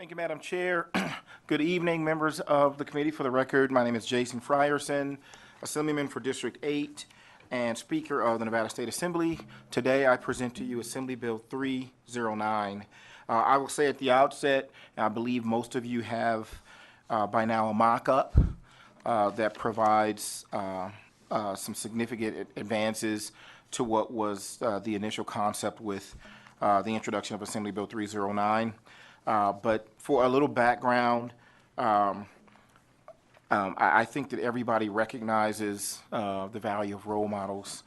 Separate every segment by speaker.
Speaker 1: Thank you, Madam Chair. Good evening, members of the committee. For the record, my name is Jason Frierson, Assemblyman for District 8 and Speaker of the Nevada State Assembly. Today, I present to you Assembly Bill 309. I will say at the outset, and I believe most of you have by now a mock-up that provides some significant advances to what was the initial concept with the introduction of Assembly Bill 309. But for a little background, I think that everybody recognizes the value of role models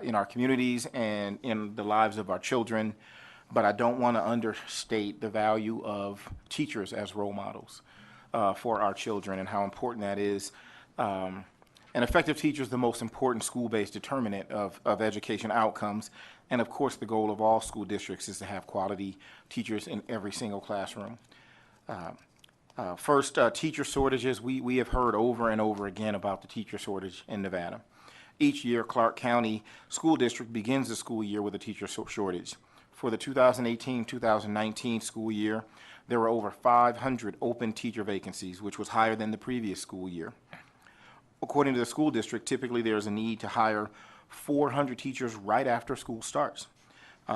Speaker 1: in our communities and in the lives of our children, but I don't want to understate the value of teachers as role models for our children and how important that is. An effective teacher is the most important school-based determinant of education outcomes. And of course, the goal of all school districts is to have quality teachers in every single classroom. First, teacher shortages. We have heard over and over again about the teacher shortage in Nevada. Each year, Clark County School District begins the school year with a teacher shortage. For the 2018-2019 school year, there were over 500 open teacher vacancies, which was higher than the previous school year. According to the school district, typically there's a need to hire 400 teachers right after school starts.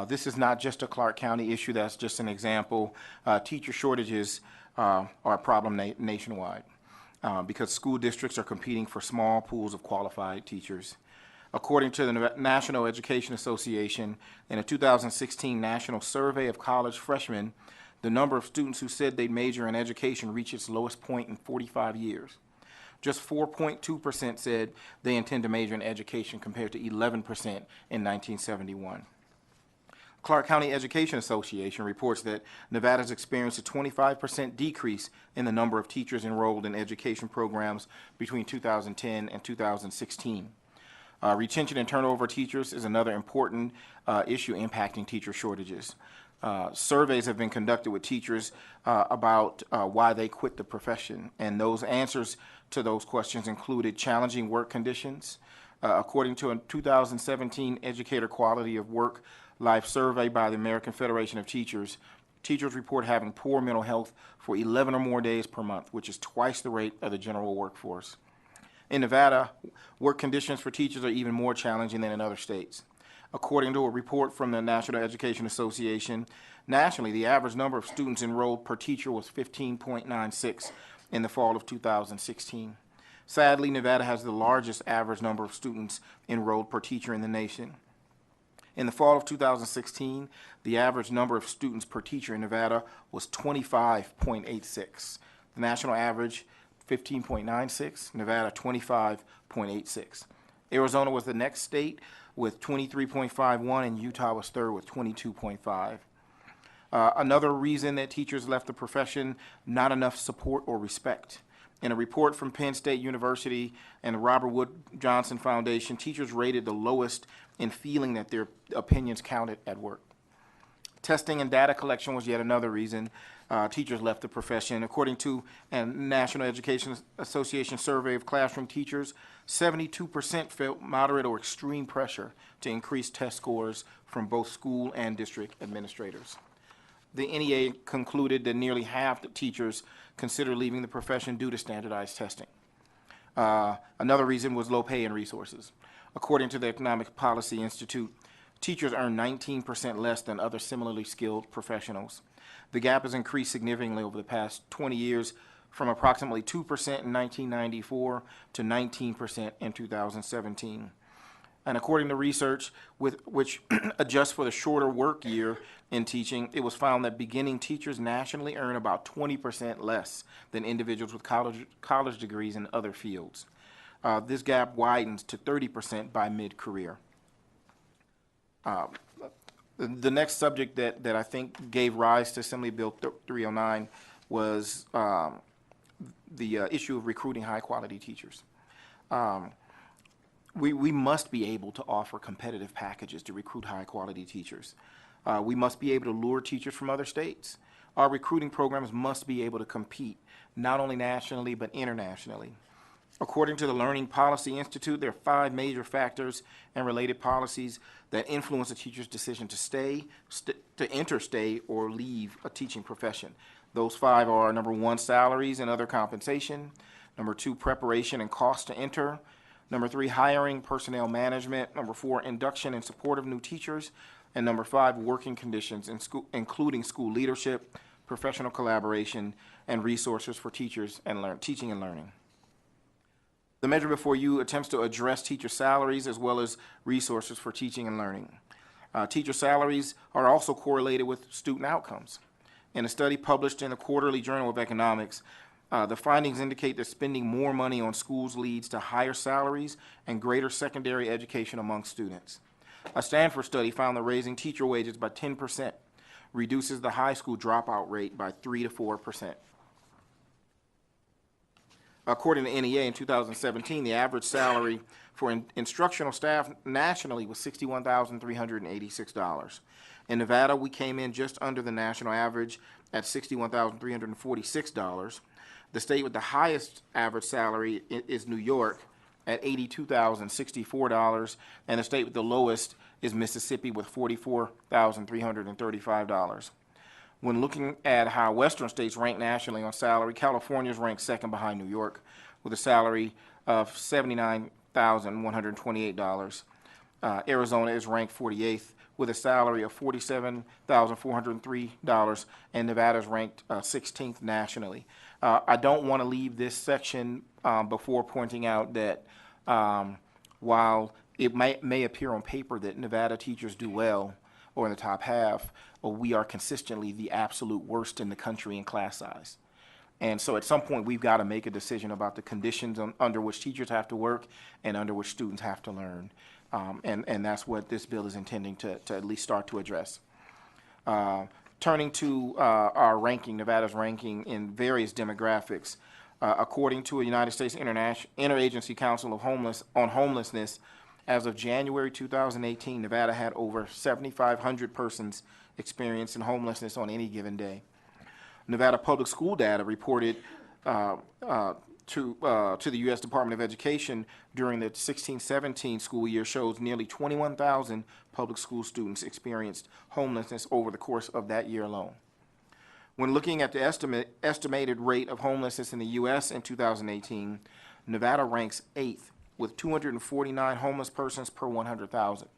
Speaker 1: This is not just a Clark County issue, that's just an example. Teacher shortages are a problem nationwide because school districts are competing for small pools of qualified teachers. According to the National Education Association, in a 2016 national survey of college freshmen, the number of students who said they'd major in education reached its lowest point in 45 years. Just 4.2% said they intend to major in education compared to 11% in 1971. Clark County Education Association reports that Nevada's experienced a 25% decrease in the number of teachers enrolled in education programs between 2010 and 2016. Retention and turnover of teachers is another important issue impacting teacher shortages. Surveys have been conducted with teachers about why they quit the profession, and those answers to those questions included challenging work conditions. According to a 2017 Educator Quality of Work Life survey by the American Federation of Teachers, teachers report having poor mental health for 11 or more days per month, which is twice the rate of the general workforce. In Nevada, work conditions for teachers are even more challenging than in other states. According to a report from the National Education Association, nationally, the average number of students enrolled per teacher was 15.96 in the fall of 2016. Sadly, Nevada has the largest average number of students enrolled per teacher in the nation. In the fall of 2016, the average number of students per teacher in Nevada was 25.86. The national average, 15.96, Nevada, 25.86. Arizona was the next state with 23.51, and Utah was third with 22.5. Another reason that teachers left the profession, not enough support or respect. In a report from Penn State University and the Robert Wood Johnson Foundation, teachers rated the lowest in feeling that their opinions counted at work. Testing and data collection was yet another reason teachers left the profession. According to a National Education Association survey of classroom teachers, 72% felt moderate or extreme pressure to increase test scores from both school and district administrators. The NEA concluded that nearly half the teachers considered leaving the profession due to standardized testing. Another reason was low pay and resources. According to the Economic Policy Institute, teachers earn 19% less than other similarly skilled professionals. The gap has increased significantly over the past 20 years from approximately 2% in 1994 to 19% in 2017. And according to research which adjusts for the shorter work year in teaching, it was found that beginning teachers nationally earn about 20% less than individuals with college degrees in other fields. This gap widens to 30% by mid-career. The next subject that I think gave rise to Assembly Bill 309 was the issue of recruiting high-quality teachers. We must be able to offer competitive packages to recruit high-quality teachers. We must be able to lure teachers from other states. Our recruiting programs must be able to compete, not only nationally, but internationally. According to the Learning Policy Institute, there are 5 major factors and related policies that influence a teacher's decision to stay, to enter, stay, or leave a teaching profession. Those five are: number one, salaries and other compensation; number two, preparation and cost to enter; number three, hiring, personnel management; number four, induction and support of new teachers; and number five, working conditions, including school leadership, professional collaboration, and resources for teachers and teaching and learning. The measure before you attempts to address teacher salaries as well as resources for teaching and learning. Teacher salaries are also correlated with student outcomes. In a study published in the Quarterly Journal of Economics, the findings indicate that spending more money on schools leads to higher salaries and greater secondary education among students. A Stanford study found that raising teacher wages by 10% reduces the high school dropout rate by 3 to 4%. According to NEA, in 2017, the average salary for instructional staff nationally was $61,386. In Nevada, we came in just under the national average at $61,346. The state with the highest average salary is New York at $82,064, and the state with the lowest is Mississippi with $44,335. When looking at how Western states rank nationally on salary, California is ranked second behind New York with a salary of $79,128. Arizona is ranked 48th with a salary of $47,403, and Nevada is ranked 16th nationally. I don't want to leave this section before pointing out that while it may appear on paper that Nevada teachers do well or in the top half, we are consistently the absolute worst in the country in class size. And so at some point, we've got to make a decision about the conditions under which teachers have to work and under which students have to learn. And that's what this bill is intending to at least start to address. Turning to our ranking, Nevada's ranking in various demographics, according to a United States Interagency Council on Homelessness, as of January 2018, Nevada had over 7,500 persons experiencing homelessness on any given day. Nevada public school data reported to the U.S. Department of Education during the 16-17 school year shows nearly 21,000 public school students experienced homelessness over the course of that year alone. When looking at the estimated rate of homelessness in the U.S. in 2018, Nevada ranks 8th with 249 homeless persons per 100,000.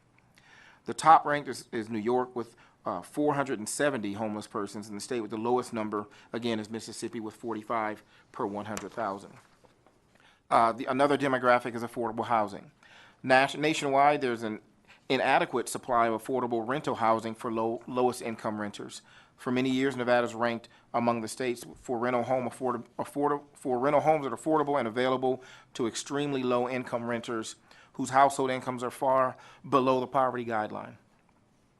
Speaker 1: The top ranked is New York with 470 homeless persons, and the state with the lowest number, again, is Mississippi with 45 per 100,000. Another demographic is affordable housing. Nationwide, there's an inadequate supply of affordable rental housing for lowest income renters. For many years, Nevada's ranked among the states for rental homes that are affordable and available to extremely low income renters whose household incomes are far below the poverty guideline.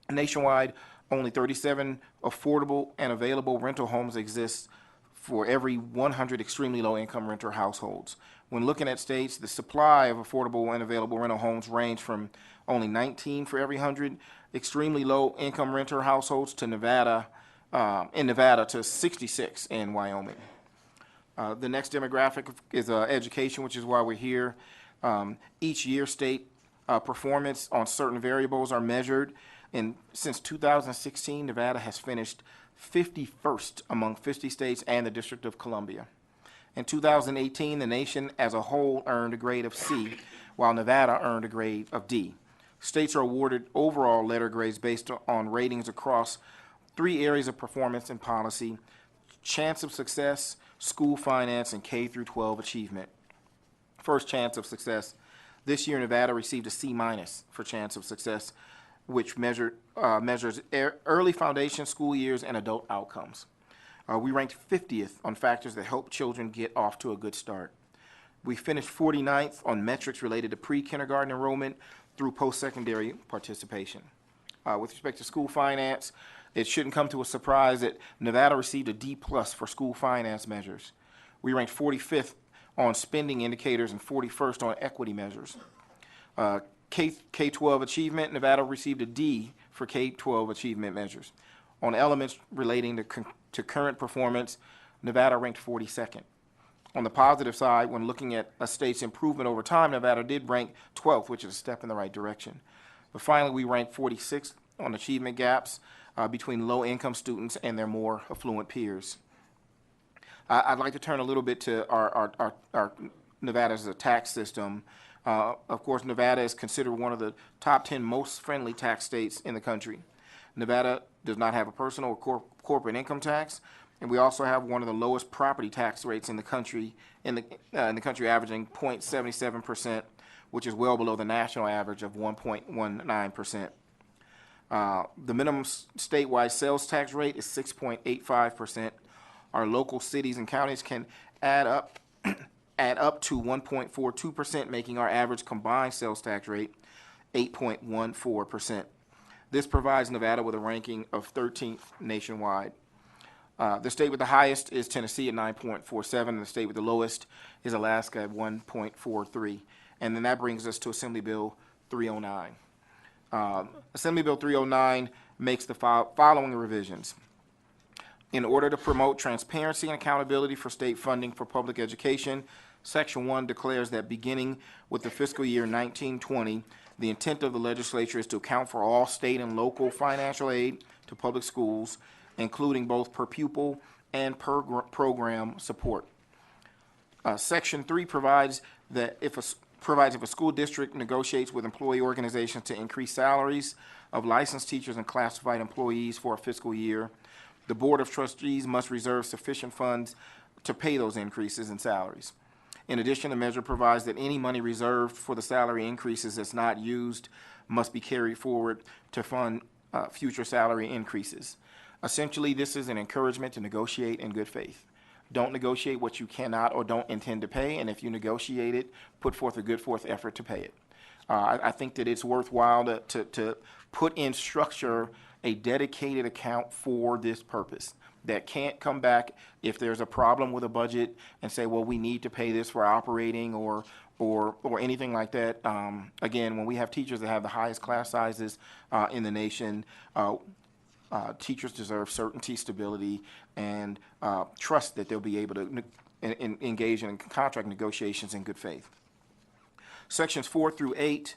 Speaker 1: Nationwide, only 37 affordable and available rental homes exist for every 100 extremely low income renter households. When looking at states, the supply of affordable and available rental homes range from only 19 for every 100 extremely low income renter households to Nevada to 66 in Wyoming. The next demographic is education, which is why we're here. Each year, state performance on certain variables are measured. And since 2016, Nevada has finished 51st among 50 states and the District of Columbia. In 2018, the nation as a whole earned a grade of C, while Nevada earned a grade of D. States are awarded overall letter grades based on ratings across 3 areas of performance and policy: chance of success, school finance, and K through 12 achievement. First, chance of success. This year, Nevada received a C- for chance of success, which measures early foundation school years and adult outcomes. We ranked 50th on factors that help children get off to a good start. We finished 49th on metrics related to pre-kindergarten enrollment through post-secondary participation. With respect to school finance, it shouldn't come to a surprise that Nevada received a D+ for school finance measures. We ranked 45th on spending indicators and 41st on equity measures. K-12 achievement, Nevada received a D for K-12 achievement measures. On elements relating to current performance, Nevada ranked 42nd. On the positive side, when looking at a state's improvement over time, Nevada did rank 12th, which is a step in the right direction. But finally, we ranked 46th on achievement gaps between low-income students and their more affluent peers. I'd like to turn a little bit to our Nevada's tax system. Of course, Nevada is considered one of the top 10 most friendly tax states in the country. Nevada does not have a personal or corporate income tax, and we also have one of the lowest property tax rates in the country, in the country averaging 0.77%, which is well below the national average of 1.19%. The minimum statewide sales tax rate is 6.85%. Our local cities and counties can add up to 1.42%, making our average combined sales tax rate 8.14%. This provides Nevada with a ranking of 13th nationwide. The state with the highest is Tennessee at 9.47, and the state with the lowest is Alaska at 1.43. And then that brings us to Assembly Bill 309. Assembly Bill 309 makes the following revisions. In order to promote transparency and accountability for state funding for public education, Section 1 declares that beginning with the fiscal year 1920, the intent of the legislature is to account for all state and local financial aid to public schools, including both per pupil and per program support. Section 3 provides that if a school district negotiates with employee organizations to increase salaries of licensed teachers and classified employees for a fiscal year, the Board of Trustees must reserve sufficient funds to pay those increases in salaries. In addition, the measure provides that any money reserved for the salary increases that's not used must be carried forward to fund future salary increases. Essentially, this is an encouragement to negotiate in good faith. Don't negotiate what you cannot or don't intend to pay, and if you negotiate it, put forth a good effort to pay it. I think that it's worthwhile to put in structure a dedicated account for this purpose that can't come back if there's a problem with a budget and say, well, we need to pay this for operating or anything like that. Again, when we have teachers that have the highest class sizes in the nation, teachers deserve certainty, stability, and trust that they'll be able to engage in contract negotiations in good faith. Sections 4 through 8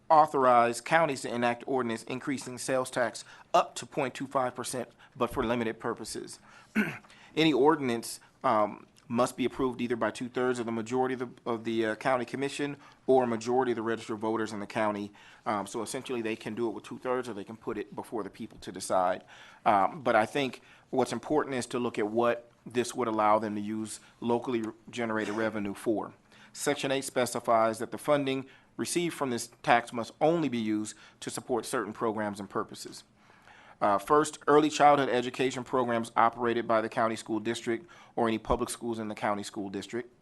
Speaker 1: authorize counties to enact ordinance increasing sales tax up to 0.25%, but for limited purposes. Any ordinance must be approved either by 2/3 of the majority of the county commission or a majority of the registered voters in the county. So essentially, they can do it with 2/3, or they can put it before the people to decide. But I think what's important is to look at what this would allow them to use locally generated revenue for. Section 8 specifies that the funding received from this tax must only be used to support certain programs and purposes. First, early childhood education programs operated by the county school district or any public schools in the county school district.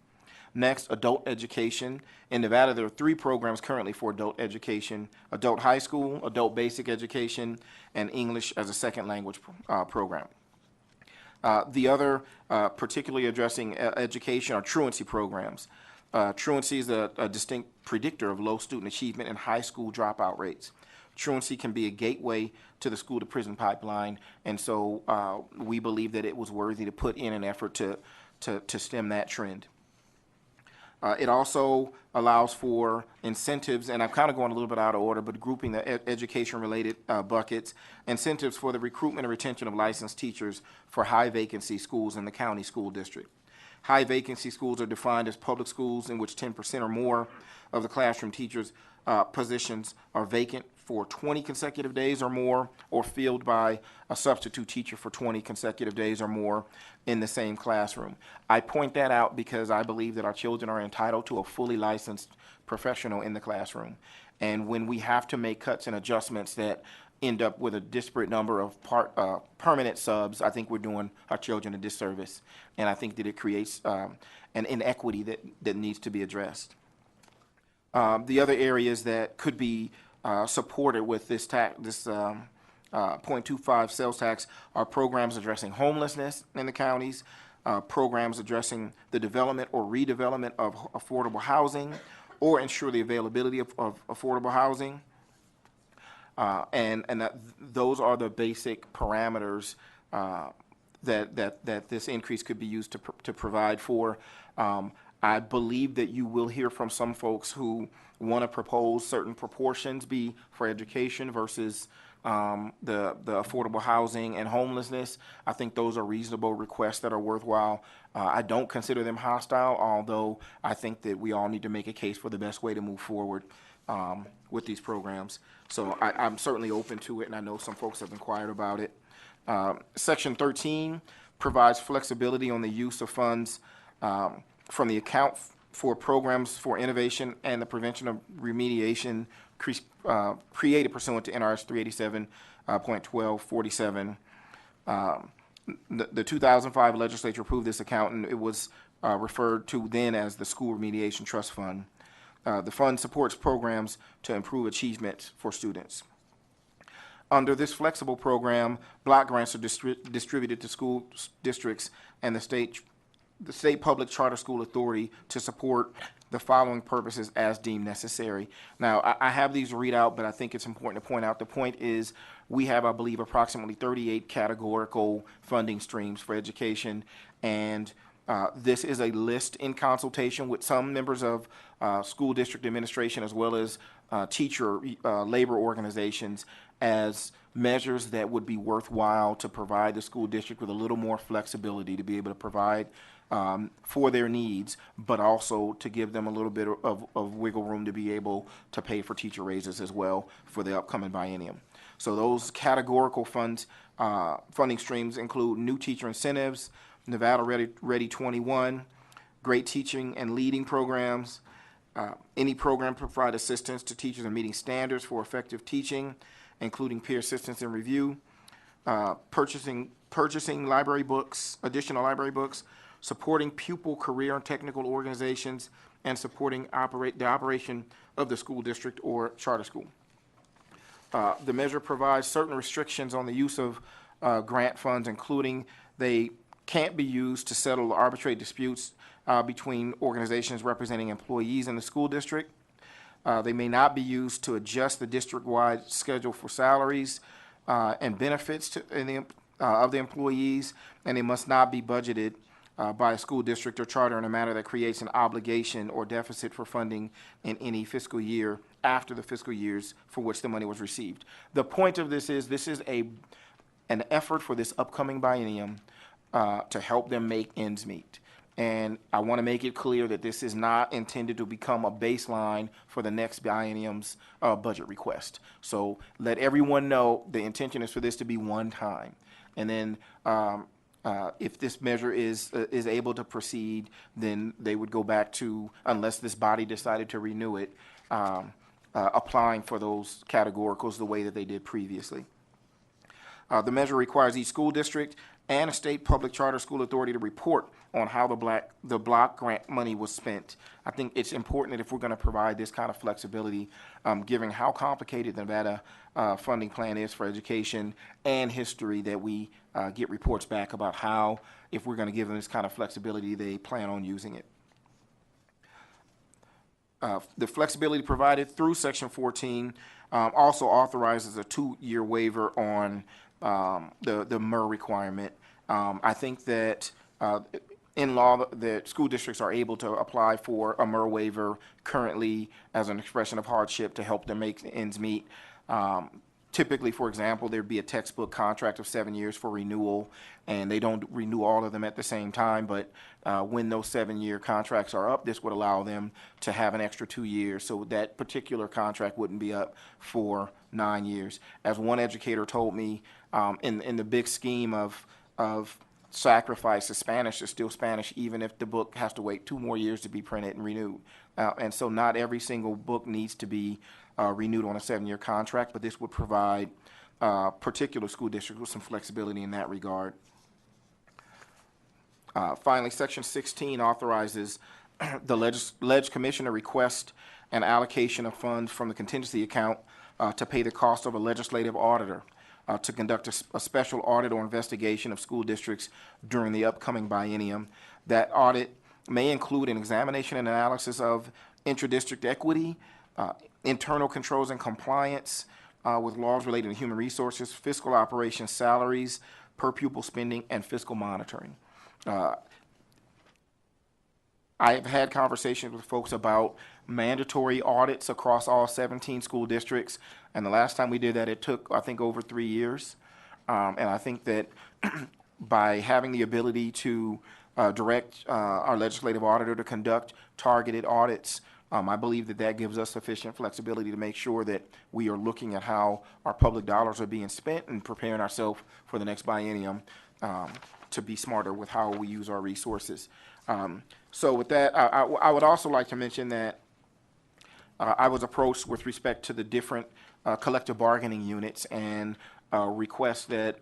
Speaker 1: Next, adult education. In Nevada, there are 3 programs currently for adult education: adult high school, adult basic education, and English as a second language program. The other, particularly addressing education, are truancy programs. Truancy is a distinct predictor of low student achievement and high school dropout rates. Truancy can be a gateway to the school-to-prison pipeline, and so we believe that it was worthy to put in an effort to stem that trend. It also allows for incentives, and I'm kind of going a little bit out of order, but grouping the education-related buckets, incentives for the recruitment and retention of licensed teachers for high-vacancy schools in the county school district. High-vacancy schools are defined as public schools in which 10% or more of the classroom teachers' positions are vacant for 20 consecutive days or more, or filled by a substitute teacher for 20 consecutive days or more in the same classroom. I point that out because I believe that our children are entitled to a fully licensed professional in the classroom. And when we have to make cuts and adjustments that end up with a disparate number of permanent subs, I think we're doing our children a disservice. And I think that it creates an inequity that needs to be addressed. The other areas that could be supported with this 0.25 sales tax are programs addressing homelessness in the counties, programs addressing the development or redevelopment of affordable housing, or ensure the availability of affordable housing. And those are the basic parameters that this increase could be used to provide for. I believe that you will hear from some folks who want to propose certain proportions be for education versus the affordable housing and homelessness. I think those are reasonable requests that are worthwhile. I don't consider them hostile, although I think that we all need to make a case for the best way to move forward with these programs. So I'm certainly open to it, and I know some folks have inquired about it. Section 13 provides flexibility on the use of funds from the account for programs for innovation and the prevention of remediation created pursuant to NRS 387.1247. The 2005 legislature approved this account, and it was referred to then as the School Remediation Trust Fund. The fund supports programs to improve achievement for students. Under this flexible program, block grants are distributed to school districts and the state public charter school authority to support the following purposes as deemed necessary. Now, I have these to read out, but I think it's important to point out, the point is we have, I believe, approximately 38 categorical funding streams for education, and this is a list in consultation with some members of school district administration as well as teacher labor organizations as measures that would be worthwhile to provide the school district with a little more flexibility to be able to provide for their needs, but also to give them a little bit of wiggle room to be able to pay for teacher raises as well for the upcoming biennium. So those categorical funding streams include new teacher incentives, Nevada Ready 21, great teaching and leading programs, any program to provide assistance to teachers in meeting standards for effective teaching, including peer assistance and review, purchasing library books, additional library books, supporting pupil career and technical organizations, and supporting the operation of the school district or charter school. The measure provides certain restrictions on the use of grant funds, including they can't be used to settle or arbitrate disputes between organizations representing employees in the school district. They may not be used to adjust the district-wide schedule for salaries and benefits of the employees, and they must not be budgeted by a school district or charter in a manner that creates an obligation or deficit for funding in any fiscal year after the fiscal years for which the money was received. The point of this is an effort for this upcoming biennium to help them make ends meet. And I want to make it clear that this is not intended to become a baseline for the next biennium's budget request. So let everyone know the intention is for this to be one time. And then if this measure is able to proceed, then they would go back to, unless this body decided to renew it, applying for those categoricals the way that they did previously. The measure requires each school district and a state public charter school authority to report on how the block grant money was spent. I think it's important that if we're going to provide this kind of flexibility, given how complicated the Nevada funding plan is for education and history, that we get reports back about how, if we're going to give them this kind of flexibility, they plan on using it. The flexibility provided through Section 14 also authorizes a 2-year waiver on the MER requirement. I think that in law, the school districts are able to apply for a MER waiver currently as an expression of hardship to help them make ends meet. Typically, for example, there'd be a textbook contract of 7 years for renewal, and they don't renew all of them at the same time, but when those 7-year contracts are up, this would allow them to have an extra 2 years, so that particular contract wouldn't be up for 9 years. As one educator told me, in the big scheme of sacrifice, Spanish is still Spanish, even if the book has to wait 2 more years to be printed and renewed. And so not every single book needs to be renewed on a 7-year contract, but this would provide particular school districts with some flexibility in that regard. Finally, Section 16 authorizes the Ledge Commission to request an allocation of funds from the contingency account to pay the cost of a legislative auditor to conduct a special audit or investigation of school districts during the upcoming biennium. That audit may include an examination and analysis of intra-district equity, internal controls and compliance with laws related to human resources, fiscal operations, salaries, per pupil spending, and fiscal monitoring. I have had conversations with folks about mandatory audits across all 17 school districts, and the last time we did that, it took, I think, over 3 years. And I think that by having the ability to direct our legislative auditor to conduct targeted audits, I believe that that gives us sufficient flexibility to make sure that we are looking at how our public dollars are being spent and preparing ourselves for the next biennium to be smarter with how we use our resources. So with that, I would also like to mention that I was approached with respect to the different collective bargaining units and request that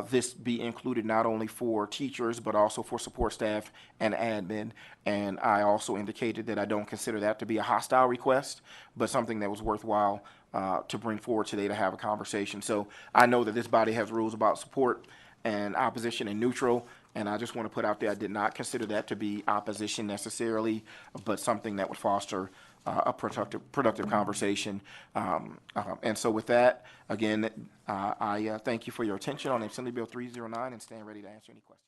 Speaker 1: this be included not only for teachers, but also for support staff and admin. And I also indicated that I don't consider that to be a hostile request, but something that was worthwhile to bring forward today to have a conversation. So I know that this body has rules about support and opposition and neutral, and I just want to put out there, I did not consider that to be opposition necessarily, but something that would foster a productive conversation. And so with that, again, I thank you for your attention on Assembly Bill 309 and stand ready to answer any questions.